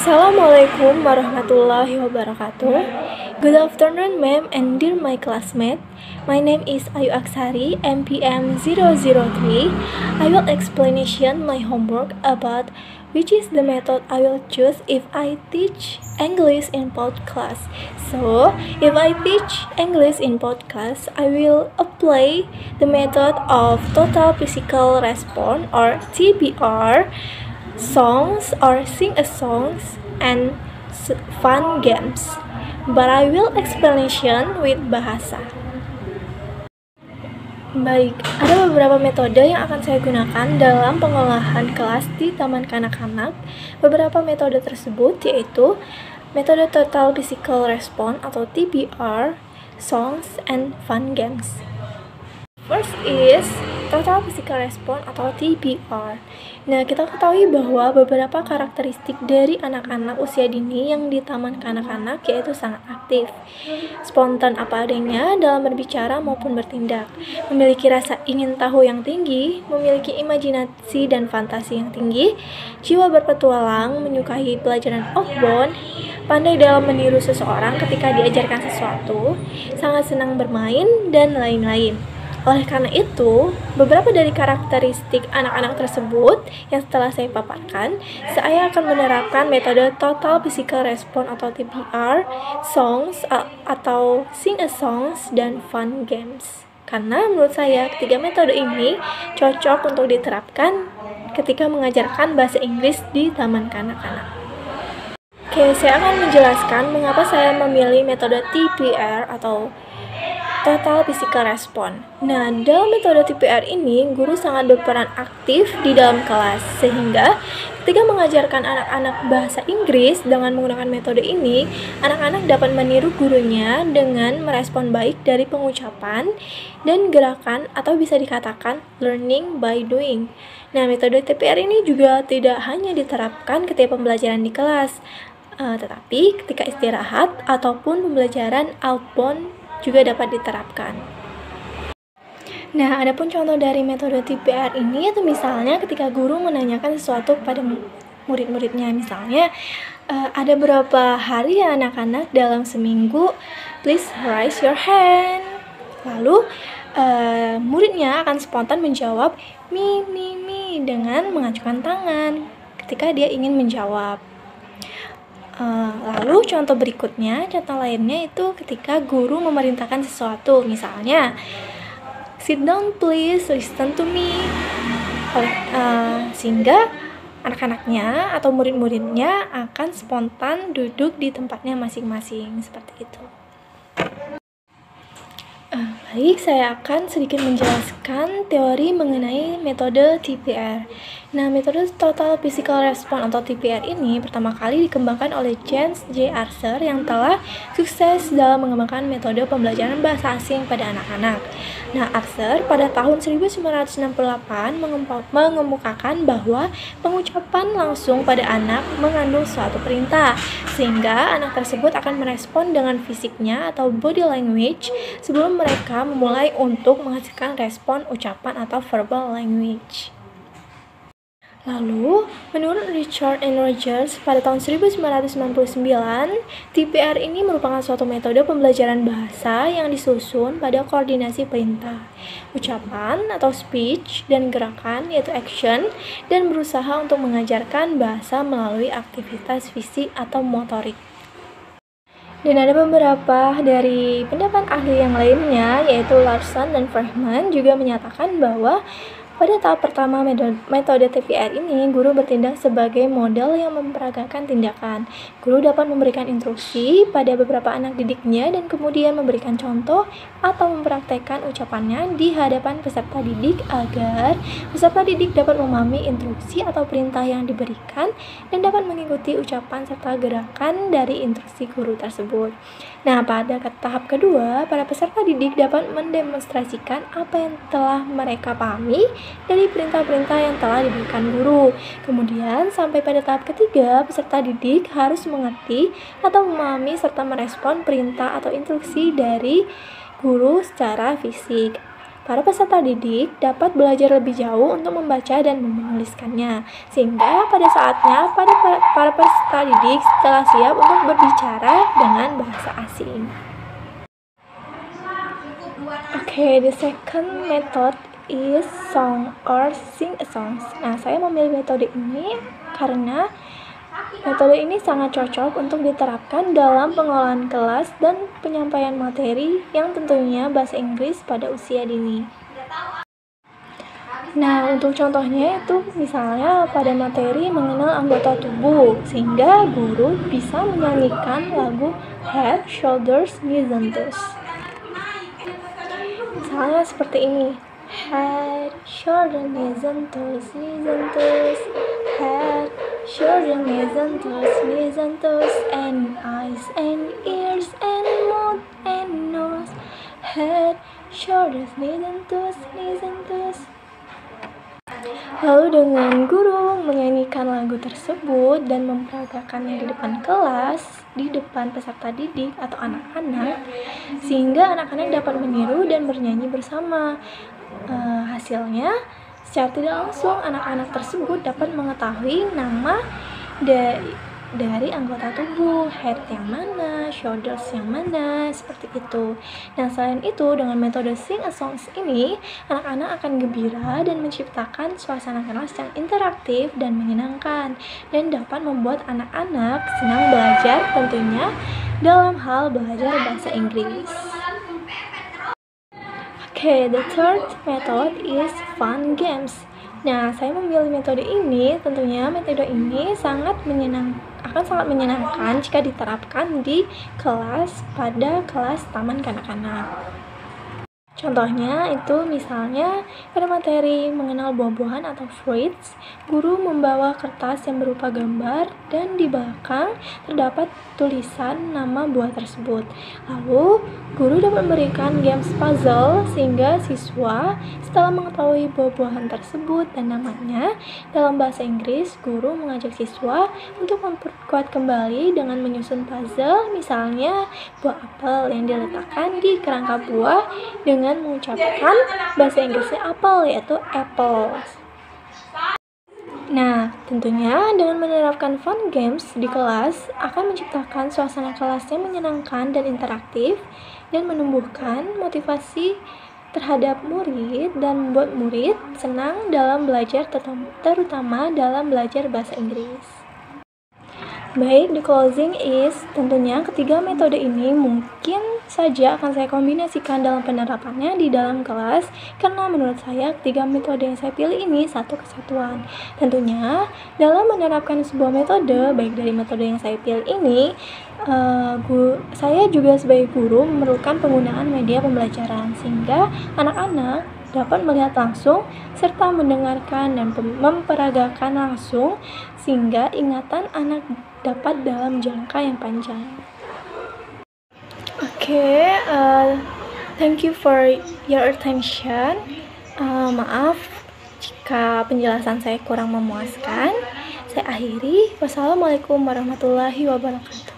Assalamualaikum warahmatullahi wabarakatuh. Good afternoon, ma'am and dear my classmate. My name is Ayu Aksari, MPM 003. I will explanation my homework about which is the method I will choose if I teach English in podcast. So, if I teach English in podcast, I will apply the method of total physical response or TPR, songs or sing a songs, and fun games. But I will explanation with bahasa. Baik, ada beberapa metode yang akan saya gunakan dalam pengolahan kelas di Taman Kanak-kanak. Beberapa metode tersebut yaitu metode Total Physical Response atau TPR, songs, and fun games. First is Total Physical Response atau TPR. Nah, kita ketahui bahwa beberapa karakteristik dari anak-anak usia dini yang di taman kanak-kanak yaitu sangat aktif, spontan apa adanya dalam berbicara maupun bertindak, memiliki rasa ingin tahu yang tinggi, memiliki imajinasi dan fantasi yang tinggi, jiwa berpetualang, menyukai pelajaran outbound, pandai dalam meniru seseorang ketika diajarkan sesuatu, sangat senang bermain, dan lain-lain. Oleh karena itu, beberapa dari karakteristik anak-anak tersebut yang setelah saya paparkan, saya akan menerapkan metode Total Physical Response atau TPR, songs atau sing a songs, dan fun games. Karena menurut saya ketiga metode ini cocok untuk diterapkan ketika mengajarkan bahasa Inggris di taman kanak-kanak. Oke, saya akan menjelaskan mengapa saya memilih metode TPR atau Total Physical Response. Nah, dalam metode TPR ini, guru sangat berperan aktif di dalam kelas, sehingga ketika mengajarkan anak-anak bahasa Inggris dengan menggunakan metode ini, anak-anak dapat meniru gurunya dengan merespon baik dari pengucapan dan gerakan atau bisa dikatakan learning by doing. Nah, metode TPR ini juga tidak hanya diterapkan ketika pembelajaran di kelas, tetapi ketika istirahat ataupun pembelajaran outbound juga dapat diterapkan. Nah, adapun contoh dari metode TPR ini itu misalnya ketika guru menanyakan sesuatu kepada murid-muridnya, misalnya ada berapa hari ya anak-anak dalam seminggu, please raise your hand. Lalu muridnya akan spontan menjawab mi dengan mengacukan tangan ketika dia ingin menjawab. Lalu contoh berikutnya, contoh lainnya itu ketika guru memerintahkan sesuatu, misalnya sit down please, listen to me, sehingga anak-anaknya atau murid-muridnya akan spontan duduk di tempatnya masing-masing, seperti itu. Baik, saya akan sedikit menjelaskan teori mengenai metode TPR. Nah, metode Total Physical Response atau TPR ini pertama kali dikembangkan oleh James J. Arthur yang telah sukses dalam mengembangkan metode pembelajaran bahasa asing pada anak-anak. Nah, Arthur pada tahun 1968 mengemukakan bahwa pengucapan langsung pada anak mengandung suatu perintah, sehingga anak tersebut akan merespon dengan fisiknya atau body language sebelum mereka memulai untuk menghasilkan respon ucapan atau verbal language. Lalu, menurut Richard and Rogers pada tahun 1999, TPR ini merupakan suatu metode pembelajaran bahasa yang disusun pada koordinasi perintah, ucapan atau speech, dan gerakan yaitu action, dan berusaha untuk mengajarkan bahasa melalui aktivitas fisik atau motorik. Dan ada beberapa dari pendapat ahli yang lainnya, yaitu Larson dan Freeman juga menyatakan bahwa pada tahap pertama metode TPR ini, guru bertindak sebagai model yang memperagakan tindakan. Guru dapat memberikan instruksi pada beberapa anak didiknya dan kemudian memberikan contoh atau mempraktekkan ucapannya di hadapan peserta didik agar peserta didik dapat memahami instruksi atau perintah yang diberikan dan dapat mengikuti ucapan serta gerakan dari instruksi guru tersebut. Nah, pada tahap kedua, para peserta didik dapat mendemonstrasikan apa yang telah mereka pahami dari perintah-perintah yang telah diberikan guru. Kemudian, sampai pada tahap ketiga, peserta didik harus mengerti atau memahami serta merespon perintah atau instruksi dari guru secara fisik. Para peserta didik dapat belajar lebih jauh untuk membaca dan menuliskannya, sehingga pada saatnya para peserta didik telah siap untuk berbicara dengan bahasa asing. Okay, the second method is song or sing a songs. Nah, saya memilih metode ini karena metode ini sangat cocok untuk diterapkan dalam pengolahan kelas dan penyampaian materi yang tentunya bahasa Inggris pada usia dini. Nah, untuk contohnya itu misalnya pada materi mengenal anggota tubuh, sehingga guru bisa menyanyikan lagu Head, Shoulders, Knees, and Toes. Misalnya seperti ini. Head, shoulder, knees and toes, knees and toes. Head, shoulder, knees and toes, knees and toes. And eyes and ears and mouth and nose. Head, shoulders, knees and toes, knees and toes. Lalu dengan guru menyanyikan lagu tersebut dan memperagakannya di depan kelas, di depan peserta didik atau anak-anak, sehingga anak-anak dapat meniru dan bernyanyi bersama. Hasilnya, secara tidak langsung anak-anak tersebut dapat mengetahui nama dari anggota tubuh, head yang mana, shoulders yang mana, seperti itu. Nah, selain itu, dengan metode sing a songs ini, anak-anak akan gembira dan menciptakan suasana kelas yang interaktif dan menyenangkan, dan dapat membuat anak-anak senang belajar tentunya dalam hal belajar bahasa Inggris. Okay, the third method is fun games. Nah, saya memilih metode ini, tentunya metode ini akan sangat menyenangkan jika diterapkan di kelas pada kelas taman kanak-kanak. Contohnya itu misalnya pada materi mengenal buah-buahan atau fruits, guru membawa kertas yang berupa gambar dan di belakang terdapat tulisan nama buah tersebut. Lalu, guru dapat memberikan games puzzle sehingga siswa setelah mengetahui buah-buahan tersebut dan namanya, dalam bahasa Inggris, guru mengajak siswa untuk memperkuat kembali dengan menyusun puzzle, misalnya buah apel yang diletakkan di kerangka buah dengan mengucapkan bahasa Inggrisnya apel, yaitu apples. Nah, tentunya dengan menerapkan fun games di kelas akan menciptakan suasana kelas yang menyenangkan dan interaktif dan menumbuhkan motivasi terhadap murid dan membuat murid senang dalam belajar, terutama dalam belajar bahasa Inggris. Baik, the closing is tentunya ketiga metode ini mungkin saja akan saya kombinasikan dalam penerapannya di dalam kelas, karena menurut saya ketiga metode yang saya pilih ini satu kesatuan. Tentunya dalam menerapkan sebuah metode, baik dari metode yang saya pilih ini, saya juga sebagai guru memerlukan penggunaan media pembelajaran sehingga anak-anak dapat melihat langsung serta mendengarkan dan memperagakan langsung sehingga ingatan anak dapat dalam jangka yang panjang. Okay, thank you for your attention. Maaf jika penjelasan saya kurang memuaskan. Saya akhiri. Wassalamualaikum warahmatullahi wabarakatuh.